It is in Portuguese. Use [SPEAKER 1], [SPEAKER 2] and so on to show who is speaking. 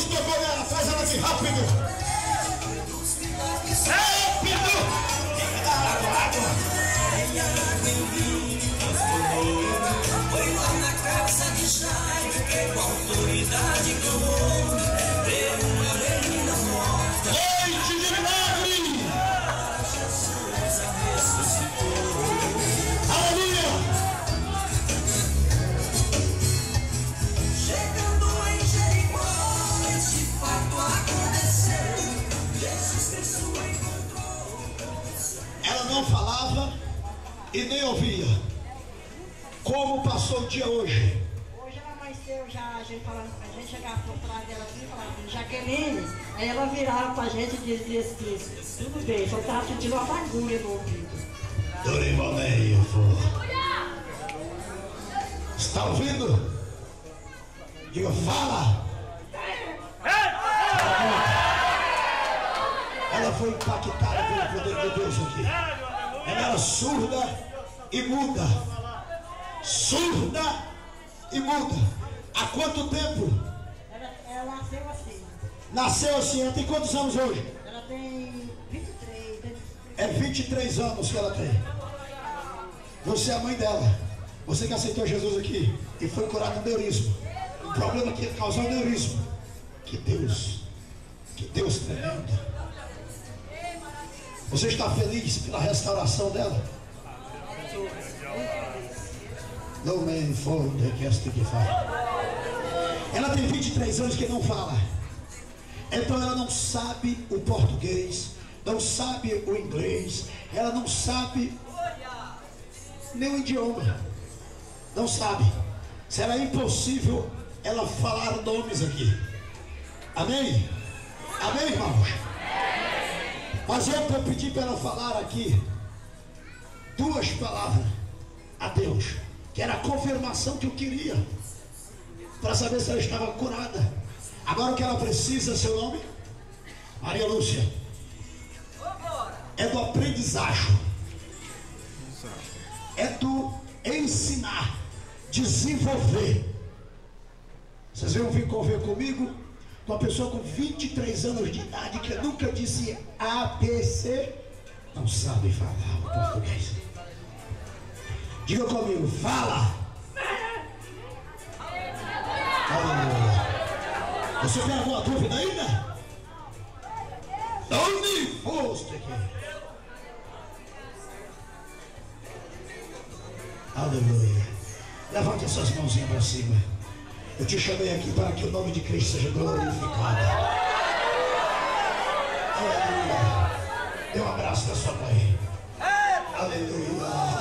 [SPEAKER 1] tocou nela, faz ela vir rápido. Rápido!
[SPEAKER 2] Foi lá na casa de Jairo, que com autoridade clamou, deu uma menina morta.
[SPEAKER 1] Leite de milagre!
[SPEAKER 2] Jesus a ressuscitou.
[SPEAKER 1] Aleluia!
[SPEAKER 2] Chegando em Jericó, esse fato aconteceu. Jesus Cristo encontrou.
[SPEAKER 1] Ela não falava e nem ouvia. Como passou o dia hoje?
[SPEAKER 3] Hoje ela amanheceu já, a gente chegava por trás dela assim e falava assim, Jaqueline, aí ela virava pra gente e dizia assim, tudo bem, só estava sentindo uma fagulha no ouvido.
[SPEAKER 1] Dorimaneio, está ouvindo? Diga, fala! Ela foi impactada pelo poder de Deus aqui. Ela era surda e muda. Surda e muda. Há quanto tempo?
[SPEAKER 3] Ela nasceu assim.
[SPEAKER 1] Nasceu assim. Ela tem quantos anos hoje?
[SPEAKER 3] Ela tem 23.
[SPEAKER 1] É 23 anos que ela tem. Você é a mãe dela. Você que aceitou Jesus aqui e foi curado do neurismo. O problema que ia causar o neurismo. Que Deus tremendo. Você está feliz pela restauração dela? Não me fode que esta que faz. Ela tem 23 anos que não fala. Então ela não sabe o português, não sabe o inglês, ela não sabe nem o idioma. Não sabe. Será impossível ela falar nomes aqui. Amém? Amém, irmãos? Mas eu vou pedir para ela falar aqui 2 palavras a Deus, que era a confirmação que eu queria, para saber se ela estava curada. Agora o que ela precisa, seu nome? Maria Lúcia. É do aprendizagem. É do ensinar, desenvolver. Vocês vão vir conver comigo com uma pessoa com 23 anos de idade que nunca disse ABC, não sabe falar o português. Diga comigo, fala. Aleluia. Você tem alguma dúvida ainda? Onde foste aqui? Aleluia. Levante as suas mãozinhas para cima. Eu te chamei aqui para que o nome de Cristo seja glorificado. Aleluia. Dê um abraço da sua mãe. Aleluia.